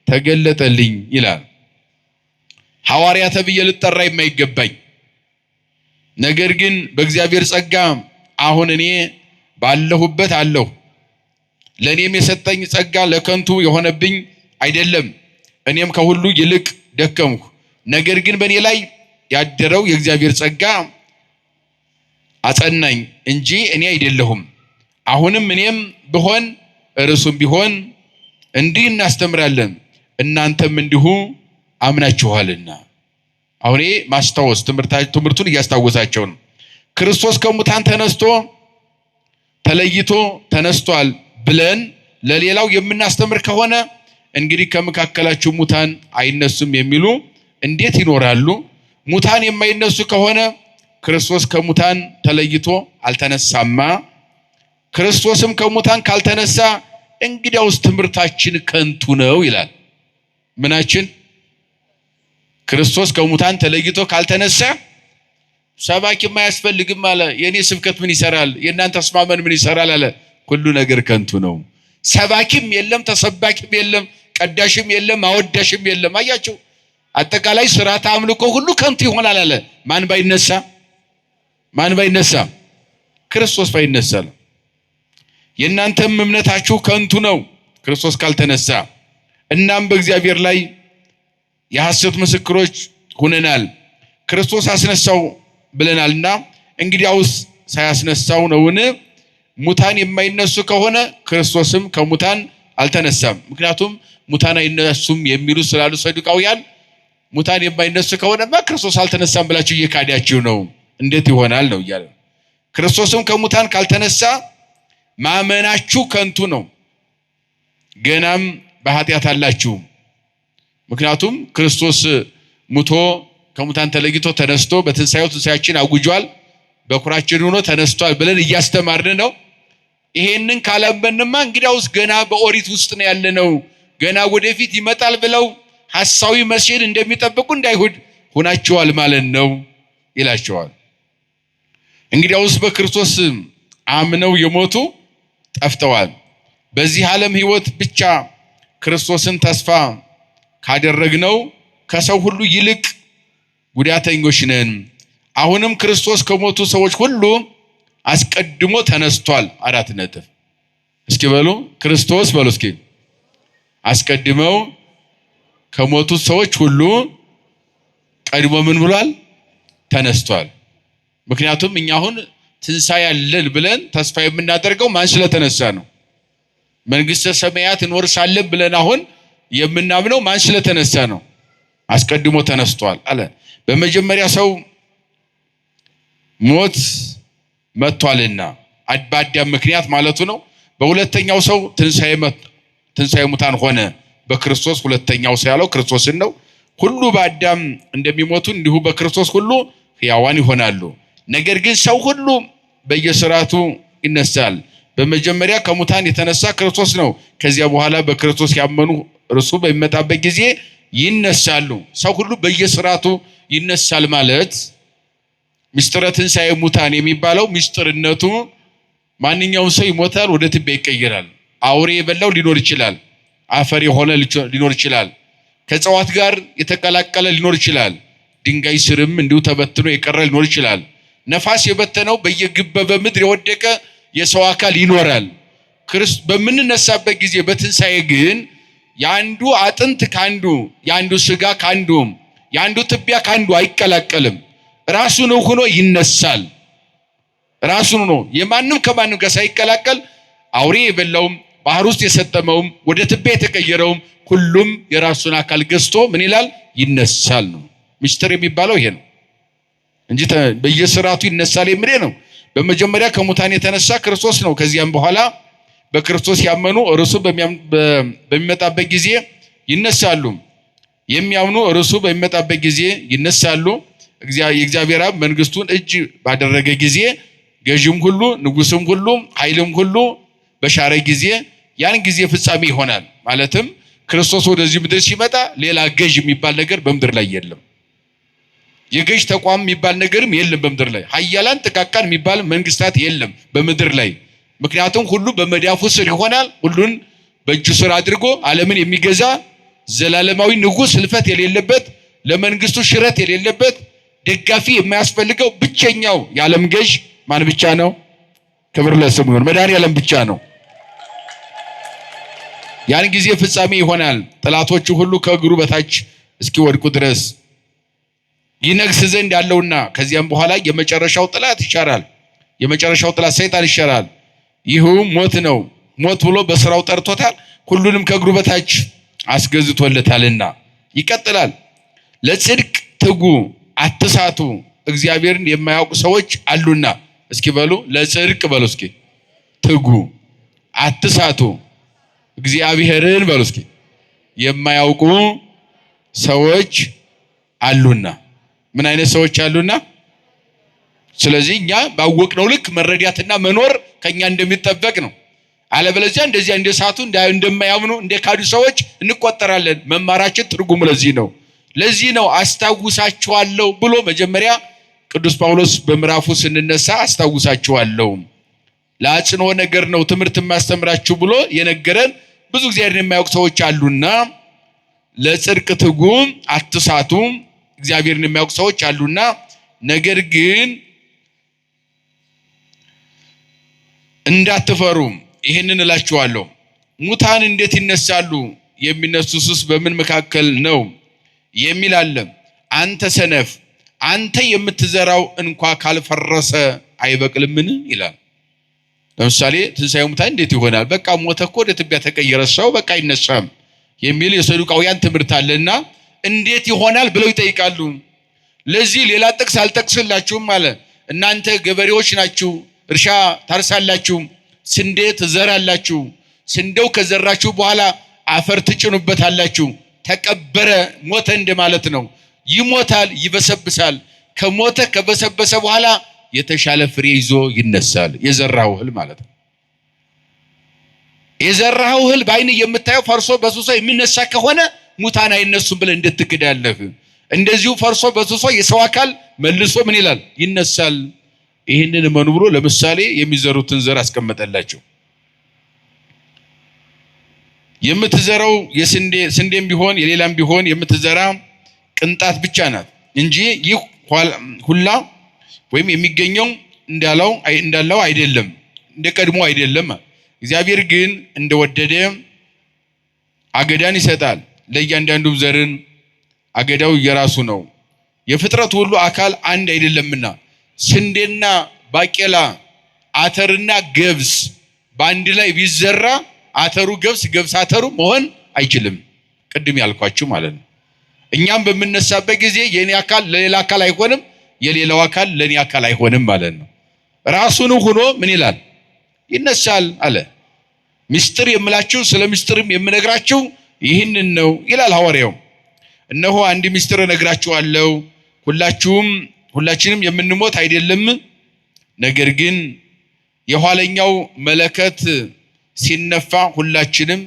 ተገለጠልኝ ይላል። ሐዋርያ ተብዬ ልጠራ የማይገባኝ ነገር ግን በእግዚአብሔር ጸጋ አሁን እኔ ባለሁበት አለሁ። ለኔም የሰጠኝ ጸጋ ለከንቱ የሆነብኝ አይደለም። እኔም ከሁሉ ይልቅ ደከምኩ። ነገር ግን በእኔ ላይ ያደረው የእግዚአብሔር ጸጋ አጸናኝ እንጂ እኔ አይደለሁም። አሁንም እኔም ብሆን እርሱም ቢሆን እንዲህ እናስተምራለን፣ እናንተም እንዲሁ አምናችኋልና። አሁን ማስታወስ ትምህርቱን እያስታወሳቸው ነው። ክርስቶስ ከሙታን ተለይቶ ተነስቷል ብለን ለሌላው የምናስተምር ከሆነ እንግዲህ ከመካከላችሁ ሙታን አይነሱም የሚሉ እንዴት ይኖራሉ? ሙታን የማይነሱ ከሆነ ክርስቶስ ከሙታን ተለይቶ አልተነሳማ። ክርስቶስም ከሙታን ካልተነሳ እንግዲያውስ ትምህርታችን ከንቱ ነው ይላል። ምናችን? ክርስቶስ ከሙታን ተለይቶ ካልተነሳ ሰባኪም አያስፈልግም አለ። የኔ ስብከት ምን ይሰራል? የእናንተ አስማመን ምን ይሰራል አለ። ሁሉ ነገር ከንቱ ነው። ሰባኪም የለም፣ ተሰባኪም የለም፣ ቀዳሽም የለም፣ አወዳሽም የለም። አያችሁ፣ አጠቃላይ ስርዓተ አምልኮ ሁሉ ከንቱ ይሆናል አለ። ማን ባይነሳ? ክርስቶስ ባይነሳ። የእናንተም እምነታችሁ ከንቱ ነው ክርስቶስ ካልተነሳ። እናም በእግዚአብሔር ላይ የሐሰት ምስክሮች ሆነናል። ክርስቶስ አስነሳው ብለናልና እንግዲያውስ ሳያስነሳው ነውን? ሙታን የማይነሱ ከሆነ ክርስቶስም ከሙታን አልተነሳም። ምክንያቱም ሙታን አይነሱም የሚሉ ስላሉ ሰዱቃውያን ሙታን የማይነሱ ከሆነማ ክርስቶስ አልተነሳም ብላችሁ እየካዳችሁ ነው፣ እንዴት ይሆናል ነው እያለ። ክርስቶስም ከሙታን ካልተነሳ ማመናችሁ ከንቱ ነው፣ ገናም በኃጢአት አላችሁ። ምክንያቱም ክርስቶስ ሙቶ ከሙታን ተለይቶ ተነስቶ በትንሣኤው ትንሣኤያችን አውጇል፣ በኩራችን ሆኖ ተነስቷል ብለን እያስተማርን ነው። ይሄንን ካላመንማ እንግዲያውስ ገና በኦሪት ውስጥ ነው ያለነው፣ ገና ወደፊት ይመጣል ብለው ሐሳዊ መሲህን እንደሚጠብቁ እንዳይሁድ ሆናችኋል ማለት ነው ይላቸዋል። እንግዲያውስ በክርስቶስ አምነው የሞቱ ጠፍተዋል። በዚህ ዓለም ሕይወት ብቻ ክርስቶስን ተስፋ ካደረግነው ከሰው ሁሉ ይልቅ ጉዳተኞች ነን። አሁንም ክርስቶስ ከሞቱ ሰዎች ሁሉ አስቀድሞ ተነስቷል። 4 ነጥብ። እስኪ በሉ ክርስቶስ በሉ እስኪ አስቀድመው ከሞቱት ሰዎች ሁሉ ቀድሞ ምን ብሏል? ተነስቷል። ምክንያቱም እኛ አሁን ትንሣኤ ያለን ብለን ተስፋ የምናደርገው ማን ስለተነሳ ነው? መንግስተ ሰማያት እንወርሳለን ብለን አሁን የምናምነው ማን ስለተነሳ ነው? አስቀድሞ ተነስቷል አለ። በመጀመሪያ ሰው ሞት መጥቷልና በአዳም ምክንያት ማለቱ ነው። በሁለተኛው ሰው ትንሣኤ ሙታን ሆነ በክርስቶስ። ሁለተኛው ሰው ያለው ክርስቶስን ነው። ሁሉ በአዳም እንደሚሞቱ እንዲሁ በክርስቶስ ሁሉ ሕያዋን ይሆናሉ። ነገር ግን ሰው ሁሉ በየስርዓቱ ይነሳል። በመጀመሪያ ከሙታን የተነሳ ክርስቶስ ነው። ከዚያ በኋላ በክርስቶስ ያመኑ እርሱ በሚመጣበት ጊዜ ይነሳሉ። ሰው ሁሉ በየስርዓቱ ይነሳል ማለት ምስጢረ ትንሣኤ ሙታን የሚባለው ምስጢርነቱ ማንኛውም ሰው ይሞታል፣ ወደ ትቢያ ይቀየራል። አውሬ የበላው ሊኖር ይችላል፣ አፈር የሆነ ሊኖር ይችላል፣ ከእጽዋት ጋር የተቀላቀለ ሊኖር ይችላል፣ ድንጋይ ስርም እንዲሁ ተበትኖ የቀረ ሊኖር ይችላል። ነፋስ የበተነው በየግበበ ምድር የወደቀ የሰው አካል ይኖራል። በምንነሳበት ጊዜ በትንሣኤ ግን የአንዱ አጥንት ካንዱ፣ የአንዱ ስጋ ካንዱ፣ የአንዱ ትቢያ ካንዱ አይቀላቀልም። ራሱን ሆኖ ይነሳል። ራሱን ሆኖ የማንም ከማንም ጋር ሳይቀላቀል አውሬ የበላውም ባህር ውስጥ የሰጠመውም ወደ ትቢያ የተቀየረውም ሁሉም የራሱን አካል ገዝቶ ምን ይላል? ይነሳል ነው። ምስጢር የሚባለው ይሄ ነው እንጂ በየስርዓቱ ይነሳል የሚለው ነው። በመጀመሪያ ከሙታን የተነሳ ክርስቶስ ነው። ከዚያም በኋላ በክርስቶስ ያመኑ እርሱ በሚመጣበት ጊዜ ይነሳሉ። የሚያምኑ እርሱ በሚመጣበት ጊዜ ይነሳሉ። የእግዚአብሔር አብ መንግስቱን እጅ ባደረገ ጊዜ ገዥም ሁሉ ንጉስም ሁሉ ኃይልም ሁሉ በሻረ ጊዜ ያን ጊዜ ፍጻሜ ይሆናል። ማለትም ክርስቶስ ወደዚህ ምድር ሲመጣ ሌላ ገዥ የሚባል ነገር በምድር ላይ የለም። የገዥ ተቋም የሚባል ነገርም የለም በምድር ላይ። ኃያላን ጥቃቃን የሚባል መንግስታት የለም በምድር ላይ። ምክንያቱም ሁሉ በመዳፉ ስር ይሆናል። ሁሉን በእጁ ስር አድርጎ ዓለምን የሚገዛ ዘላለማዊ ንጉስ፣ ህልፈት የሌለበት፣ ለመንግስቱ ሽረት የሌለበት፣ ደጋፊ የማያስፈልገው ብቸኛው የዓለም ገዥ ማን ብቻ ነው? ክብር ለስሙ ይሁን፣ መድኃኔዓለም ብቻ ነው። ያን ጊዜ ፍጻሜ ይሆናል። ጠላቶቹ ሁሉ ከእግሩ በታች እስኪወድቁ ድረስ ይነግስ ዘንድ ያለውና ከዚያም በኋላ የመጨረሻው ጠላት ይሻራል። የመጨረሻው ጠላት ሰይጣን ይሻራል። ይህም ሞት ነው። ሞት ብሎ በስራው ጠርቶታል። ሁሉንም ከእግሩ በታች አስገዝቶለታልና ይቀጥላል። ለጽድቅ ትጉ አትሳቱ፣ እግዚአብሔርን የማያውቁ ሰዎች አሉና። እስኪ በሉ ለጽድቅ በሉ እስኪ ትጉ አትሳቱ፣ እግዚአብሔርን በሉ እስኪ የማያውቁ ሰዎች አሉና። ምን አይነት ሰዎች አሉና? ስለዚህ እኛ ባወቅነው ልክ መረዳትና መኖር ከኛ እንደሚጠበቅ ነው። አለበለዚያ እንደዚያ እንደሳቱ እንደማያምኑ እንደካዱ ሰዎች እንቆጠራለን። መማራችን ትርጉሙ ለዚህ ነው። ለዚህ ነው አስታውሳችኋለሁ ብሎ መጀመሪያ ቅዱስ ጳውሎስ በምዕራፉ ስንነሳ አስታውሳችኋለሁ ለአጽንኦ ነገር ነው ትምህርት ማስተምራችሁ ብሎ የነገረን። ብዙ እግዚአብሔርን የማያውቁ ሰዎች አሉና ለጽድቅ ትጉ አትሳቱ፣ እግዚአብሔርን የማያውቁ ሰዎች አሉና። ነገር ግን እንዳትፈሩ ይህንን እላችኋለሁ። ሙታን እንዴት ይነሳሉ? የሚነሱስ በምን መካከል ነው የሚል አለ። አንተ ሰነፍ፣ አንተ የምትዘራው እንኳ ካልፈረሰ አይበቅልምን ይላል። ለምሳሌ ትንሣኤ ሙታን እንዴት ይሆናል? በቃ ሞተ እኮ ወደ ትቢያ ተቀየረ ሰው በቃ አይነሳም የሚል የሰዱቃውያን ትምህርት አለና እንዴት ይሆናል ብለው ይጠይቃሉ። ለዚህ ሌላ ጥቅስ አልጠቅስላችሁም አለ። እናንተ ገበሬዎች ናችሁ፣ እርሻ ታርሳላችሁ፣ ስንዴ ትዘራላችሁ። ስንዴው ከዘራችሁ በኋላ አፈር ትጭኑበታላችሁ። ተቀበረ ሞተ እንደማለት ነው። ይሞታል፣ ይበሰብሳል። ከሞተ ከበሰበሰ በኋላ የተሻለ ፍሬ ይዞ ይነሳል። የዘራው እህል ማለት ነው። የዘራው እህል በዓይን የምታየው ፈርሶ በስብሶ የሚነሳ ከሆነ ሙታን አይነሱም ብለህ እንድትክዳለህ። እንደዚሁ ፈርሶ በስብሶ የሰው አካል መልሶ ምን ይላል? ይነሳል። ይህንን እመኑ ብሎ ለምሳሌ የሚዘሩትን ዘር አስቀመጠላቸው። የምትዘራው ስንዴም ቢሆን የሌላም ቢሆን የምትዘራ ቅንጣት ብቻ ናት እንጂ ይህ ሁላ ወይም የሚገኘው እንዳለው አይደለም፣ እንደ ቀድሞ አይደለም። እግዚአብሔር ግን እንደወደደ አገዳን ይሰጣል፣ ለእያንዳንዱ ዘርን አገዳው የራሱ ነው። የፍጥረት ሁሉ አካል አንድ አይደለምና ስንዴና ባቄላ አተርና ገብስ በአንድ ላይ ቢዘራ አተሩ ገብስ ገብስ አተሩ መሆን አይችልም። ቅድም ያልኳችሁ ማለት ነው። እኛም በመነሳበት ጊዜ የኔ አካል ለሌላ አካል አይሆንም፣ የሌላው አካል ለኔ አካል አይሆንም ማለት ነው። ራሱን ሆኖ ምን ይላል? ይነሳል አለ። ምስጢር የምላችሁ ስለ ምስጢርም የምነግራችሁ ይህንን ነው ይላል ሐዋርያው። እነሆ አንድ ምስጢር እነግራችኋለሁ፣ ሁላችንም የምንሞት አይደለም፣ ነገር ግን የኋለኛው መለከት ሲነፋ ሁላችንም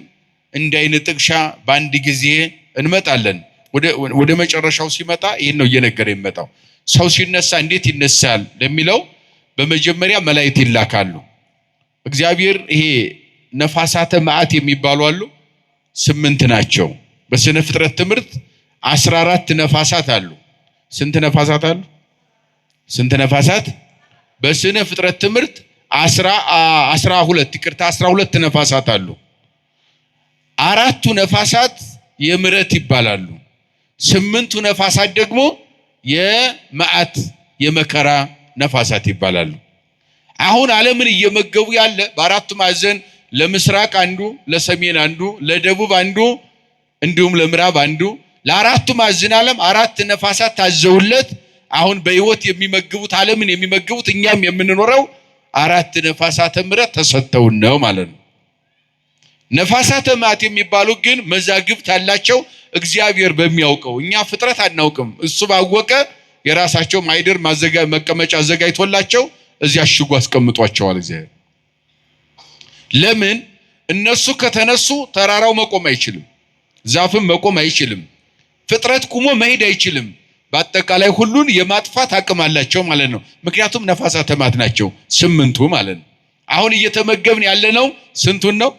እንደ ዓይን ጥቅሻ በአንድ ጊዜ እንመጣለን። ወደ መጨረሻው ሲመጣ ይሄን ነው እየነገረ የሚመጣው። ሰው ሲነሳ እንዴት ይነሳል ለሚለው በመጀመሪያ መላእክት ይላካሉ። እግዚአብሔር ይሄ ነፋሳተ መዓት የሚባሉ አሉ፣ 8 ናቸው። በስነ ፍጥረት ትምህርት 14 ነፋሳት አሉ። ስንት ነፋሳት አሉ? ስንት ነፋሳት? በስነ ፍጥረት ትምህርት 12 ነፋሳት አሉ። 4ቱ ነፋሳት የምሕረት ይባላሉ። 8ቱ ነፋሳት ደግሞ የመዓት የመከራ ነፋሳት ይባላሉ። አሁን ዓለምን እየመገቡ ያለ በአራቱ ማዕዘን ለምስራቅ አንዱ፣ ለሰሜን አንዱ፣ ለደቡብ አንዱ እንዲሁም ለምዕራብ አንዱ ለአራቱ ማዕዘን ዓለም 4 ነፋሳት ታዘውለት አሁን በሕይወት የሚመግቡት ዓለምን የሚመግቡት እኛም የምንኖረው 4 ነፋሳተ ምሕረት ተሰጥተውን ነው ማለት ነው። ነፋሳተ መዓት የሚባሉ ግን መዛግብት አላቸው እግዚአብሔር በሚያውቀው፣ እኛ ፍጥረት አናውቅም። እሱ ባወቀ የራሳቸው ማይደር መቀመጫ አዘጋጅቶላቸው እዚያ አሽጎ አስቀምጧቸዋል እግዚአብሔር። ለምን? እነሱ ከተነሱ ተራራው መቆም አይችልም፣ ዛፍም መቆም አይችልም፣ ፍጥረት ቁሞ መሄድ አይችልም። በአጠቃላይ ሁሉን የማጥፋት አቅም አላቸው ማለት ነው። ምክንያቱም ነፋሳተ መዓት ናቸው 8ቱ ማለት ነው። አሁን እየተመገብን ያለነው ስንቱን ነው?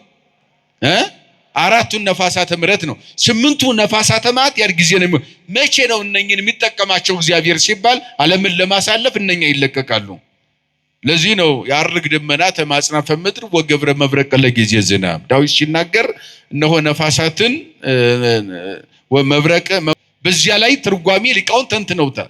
4ቱን ነፋሳተ ምሕረት ነው። 8ቱ ነፋሳተ መዓት ያን ጊዜ ነው። መቼ ነው እነኝን የሚጠቀማቸው እግዚአብሔር ሲባል ዓለምን ለማሳለፍ እነኛ ይለቀቃሉ። ለዚህ ነው ያርግ ደመና ተማጽናፈ ምድር ወገብረ መብረቅ ለጊዜ ዝናብ። ዳዊት ሲናገር እነሆ ነፋሳትን ወመብረቅ በዚያ ላይ ትርጓሜ ሊቃውን ተንትነውታል።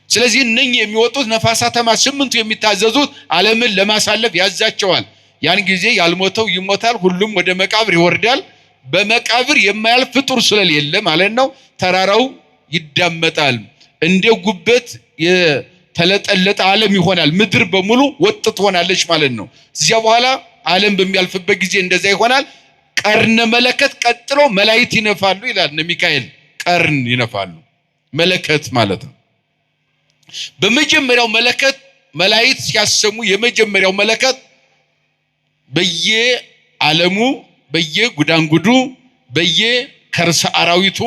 ስለዚህ እነኚህ የሚወጡት ነፋሳተ መዓት 8ቱ የሚታዘዙት ዓለምን ለማሳለፍ ያዛቸዋል። ያን ጊዜ ያልሞተው ይሞታል፣ ሁሉም ወደ መቃብር ይወርዳል። በመቃብር የማያልፍ ፍጡር ስለሌለ ማለት ነው። ተራራው ይዳመጣል፣ እንደ ጉበት የተለጠለጠ ዓለም ይሆናል። ምድር በሙሉ ወጥ ትሆናለች ማለት ነው። እዚያ በኋላ ዓለም በሚያልፍበት ጊዜ እንደዛ ይሆናል። ቀርነ መለከት ቀጥሎ መላእክት ይነፋሉ ይላል እነ ሚካኤል። ቀርን ይነፋሉ መለከት ማለት ነው። በመጀመሪያው መለከት መላእክት ሲያሰሙ የመጀመሪያው መለከት በየዓለሙ በየጉዳንጉዱ በየከርሰ አራዊቱ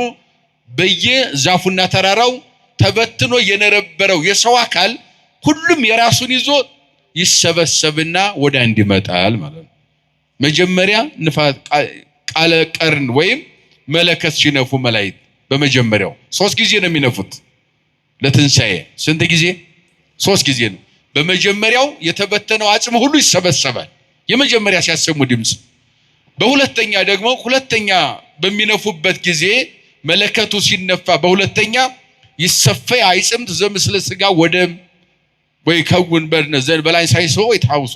በየዛፉና ተራራው ተበትኖ የነበረው የሰው አካል ሁሉም የራሱን ይዞ ይሰበሰብና ወደ አንድ ይመጣል ማለት ነው። መጀመሪያ ንፋስ ቃለ ቀርን ወይም መለከት ሲነፉ መላእክት በመጀመሪያው 3 ጊዜ ነው የሚነፉት ለትንሣኤ። ስንት ጊዜ? 3 ጊዜ ነው። በመጀመሪያው የተበተነው አጽም ሁሉ ይሰበሰባል የመጀመሪያ ሲያሰሙ ድምጽ። በሁለተኛ ደግሞ ሁለተኛ በሚነፉበት ጊዜ መለከቱ ሲነፋ በሁለተኛ ይሰፈይ አይጽምት ዘምስለ ሥጋ ወደም ወይ ከውን በነዘን በላይ ሳይሶ ወይ ታውሶ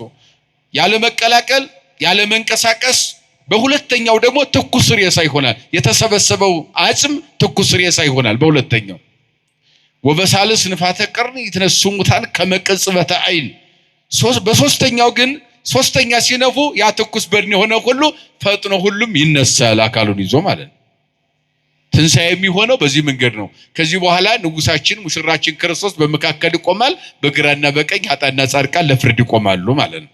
ያለ መቀላቀል ያለ መንቀሳቀስ። በሁለተኛው ደግሞ ትኩስ ሬሳ ይሆናል። የተሰበሰበው አጽም ትኩስ ሬሳ ይሆናል በሁለተኛው። ወበሳልስ ንፋተ ቀርን ይተነሱ ሙታን ከመቅጽበተ ዓይን። በሶስተኛው ግን ሶስተኛ ሲነፉ ያ ትኩስ በድን የሆነ ሁሉ ፈጥኖ ሁሉም ይነሳል አካሉን ይዞ ማለት ነው። ትንሣኤ የሚሆነው በዚህ መንገድ ነው። ከዚህ በኋላ ንጉሳችን ሙሽራችን ክርስቶስ በመካከል ይቆማል፣ በግራና በቀኝ ኃጥአንና ጻድቃን ለፍርድ ይቆማሉ ማለት ነው።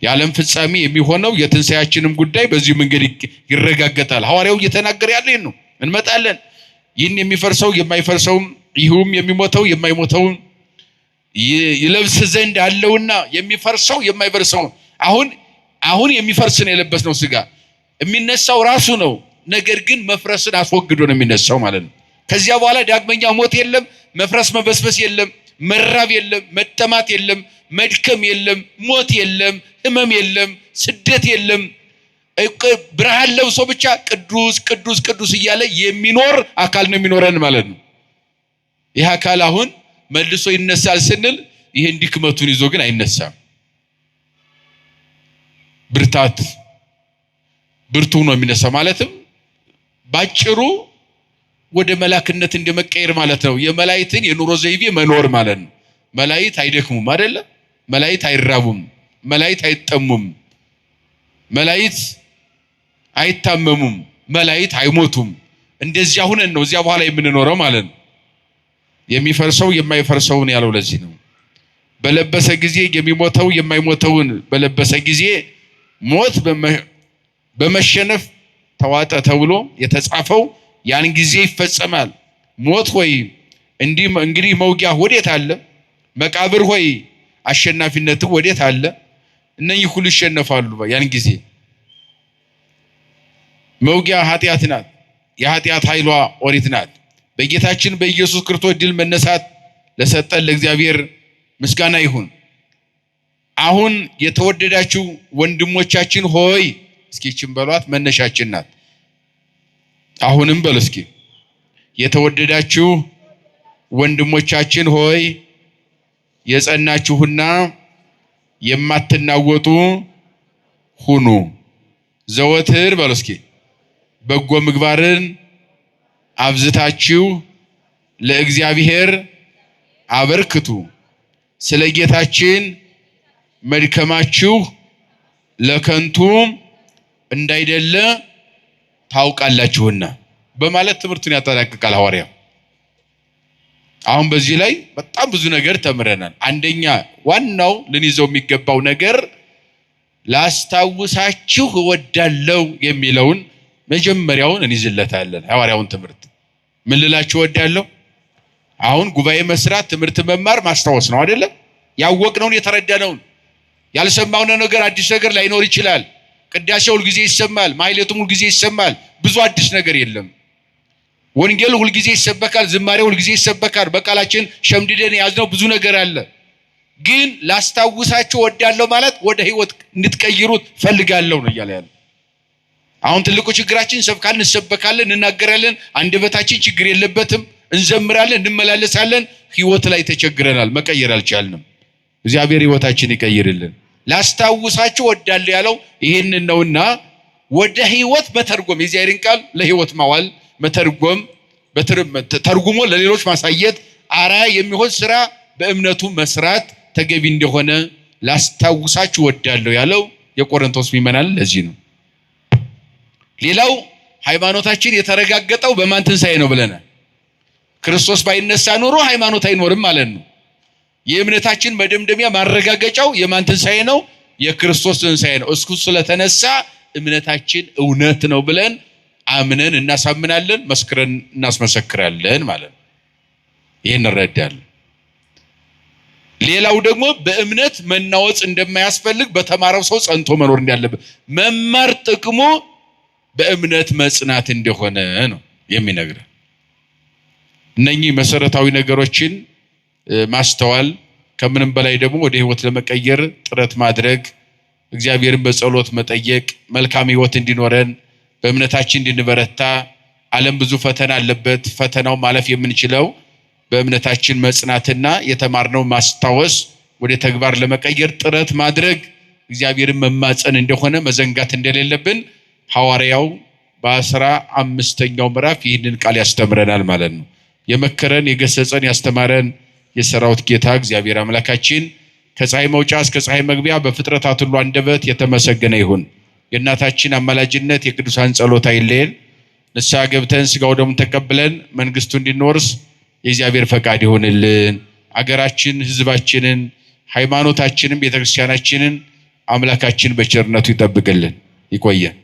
የዓለም ፍጻሜ የሚሆነው የትንሣኤያችንም ጉዳይ በዚህ መንገድ ይረጋገጣል። ሐዋርያው እየተናገረ ያለ ነው። እንመጣለን። ይህን የሚፈርሰው የማይፈርሰውም ይሁም የሚሞተው የማይሞተውም ይለብስ ዘንድ አለውና የሚፈርሰው የማይፈርሰው። አሁን የሚፈርስ ነው የለበስነው ሥጋ የሚነሳው ራሱ ነው። ነገር ግን መፍረስን አስወግዶ ነው የሚነሳው ማለት ነው። ከዚያ በኋላ ዳግመኛ ሞት የለም፣ መፍረስ መበስበስ የለም፣ መራብ የለም፣ መጠማት የለም፣ መድከም የለም፣ ሞት የለም፣ ህመም የለም፣ ስደት የለም። ብርሃን ለብሶ ብቻ ቅዱስ ቅዱስ ቅዱስ እያለ የሚኖር አካል ነው የሚኖረን ማለት ነው። ይህ አካል አሁን መልሶ ይነሳል ስንል ይሄን ድክመቱን ይዞ ግን አይነሳም። ብርታት ብርቱ ነው የሚነሳ ማለትም ባጭሩ ወደ መላክነት እንደመቀየር ማለት ነው። የመላእክትን የኑሮ ዘይቤ መኖር ማለት ነው። መላእክት አይደክሙም አይደለ? መላእክት አይራቡም፣ መላእክት አይጠሙም፣ መላእክት አይታመሙም፣ መላእክት አይሞቱም። እንደዚያ ሆነን ነው እዚያ በኋላ የምንኖረው ማለት ነው። የሚፈርሰው የማይፈርሰውን ያለው ለዚህ ነው። በለበሰ ጊዜ የሚሞተው የማይሞተውን በለበሰ ጊዜ ሞት በመሸነፍ ተዋጠ ተብሎ የተጻፈው ያን ጊዜ ይፈጸማል። ሞት ሆይ እንግዲህ መውጊያ ወዴት አለ? መቃብር ሆይ አሸናፊነት ወዴት አለ? እነኚህ ሁሉ ይሸነፋሉ ያን ጊዜ። መውጊያ ኃጢአት ናት። የኃጢአት ኃይሏ ኦሪት ናት። በጌታችን በኢየሱስ ክርስቶስ ድል መነሳት ለሰጠን ለእግዚአብሔር ምስጋና ይሁን። አሁን የተወደዳችሁ ወንድሞቻችን ሆይ እስኪ እቺን በሏት፣ መነሻችን ናት። አሁንም በሉ እስኪ የተወደዳችሁ ወንድሞቻችን ሆይ የጸናችሁና የማትናወጡ ሁኑ። ዘወትር በሉ እስኪ በጎ ምግባርን አብዝታችሁ ለእግዚአብሔር አበርክቱ። ስለ ጌታችን መድከማችሁ ለከንቱ እንዳይደለ ታውቃላችሁና በማለት ትምህርቱን ያጠናቅቃል ሐዋርያው። አሁን በዚህ ላይ በጣም ብዙ ነገር ተምረናል። አንደኛ ዋናው ልንይዘው የሚገባው ነገር ላስታውሳችሁ እወዳለሁ የሚለውን መጀመሪያውን እንይዝለታለን። ሐዋርያውን ትምህርት ምን ልላችሁ እወዳለሁ? አሁን ጉባኤ መስራት፣ ትምህርት መማር ማስታወስ ነው አይደለም? ያወቅነውን የተረዳነውን። ያልሰማውን ነገር አዲስ ነገር ላይኖር ይችላል። ቅዳሴው ሁልጊዜ ይሰማል፣ ማህሌቱም ሁልጊዜ ይሰማል። ብዙ አዲስ ነገር የለም። ወንጌል ሁልጊዜ ይሰበካል፣ ዝማሬው ሁልጊዜ ይሰበካል። በቃላችን ሸምድደን ያዝነው ብዙ ነገር አለ። ግን ላስታውሳችሁ እወዳለሁ ማለት ወደ ህይወት እንድትቀይሩት ፈልጋለሁ ነው እያለ ያለ። አሁን ትልቁ ችግራችን እንሰበካለን፣ እንናገራለን፣ አንደበታችን ችግር የለበትም፣ እንዘምራለን፣ እንመላለሳለን። ህይወት ላይ ተቸግረናል፣ መቀየር አልቻልንም። እግዚአብሔር ህይወታችን ይቀይርልን። ላስታውሳችሁ እወዳለሁ ያለው ይሄንን ነውና ወደ ህይወት መተርጎም፣ የእግዚአብሔርን ቃል ለህይወት ማዋል መተርጎም፣ ተርጉሞ ለሌሎች ማሳየት፣ አርአያ የሚሆን ስራ በእምነቱ መስራት ተገቢ እንደሆነ ላስታውሳችሁ እወዳለሁ ያለው የቆሮንቶስ ምዕመናን ለዚህ ነው። ሌላው ሃይማኖታችን የተረጋገጠው በማን ትንሣኤ ነው ብለናል። ክርስቶስ ባይነሳ ኖሮ ሃይማኖት አይኖርም ማለት ነው። የእምነታችን መደምደሚያ ማረጋገጫው የማን ትንሣኤ ነው? የክርስቶስ ትንሣኤ ነው። እሱ ስለተነሳ እምነታችን እውነት ነው ብለን አምነን እናሳምናለን፣ መስክረን እናስመሰክራለን ማለት ነው። ይህን እንረዳለን። ሌላው ደግሞ በእምነት መናወጽ እንደማያስፈልግ በተማረው ሰው ጸንቶ መኖር እንዳለበት፣ መማር ጥቅሙ በእምነት መጽናት እንደሆነ ነው የሚነግረን። እነኚህ መሰረታዊ ነገሮችን ማስተዋል፣ ከምንም በላይ ደግሞ ወደ ህይወት ለመቀየር ጥረት ማድረግ፣ እግዚአብሔርን በጸሎት መጠየቅ፣ መልካም ህይወት እንዲኖረን በእምነታችን እንድንበረታ። ዓለም ብዙ ፈተና አለበት። ፈተናው ማለፍ የምንችለው በእምነታችን መጽናትና የተማርነው ማስታወስ ወደ ተግባር ለመቀየር ጥረት ማድረግ፣ እግዚአብሔርን መማጸን እንደሆነ መዘንጋት እንደሌለብን ሐዋርያው በ15ኛው ምዕራፍ ይህንን ቃል ያስተምረናል ማለት ነው። የመከረን የገሰጸን ያስተማረን የሰራዊት ጌታ እግዚአብሔር አምላካችን ከፀሐይ መውጫ እስከ ፀሐይ መግቢያ በፍጥረታት ሁሉ አንደበት የተመሰገነ ይሁን። የእናታችን አማላጅነት የቅዱሳን ጸሎት አይለየን። ንስሐ ገብተን ሥጋው ደሙን ተቀብለን መንግስቱ እንድንወርስ የእግዚአብሔር ፈቃድ ይሁንልን። አገራችን፣ ህዝባችንን፣ ሃይማኖታችንን፣ ቤተክርስቲያናችንን አምላካችን በቸርነቱ ይጠብቅልን። ይቆየን።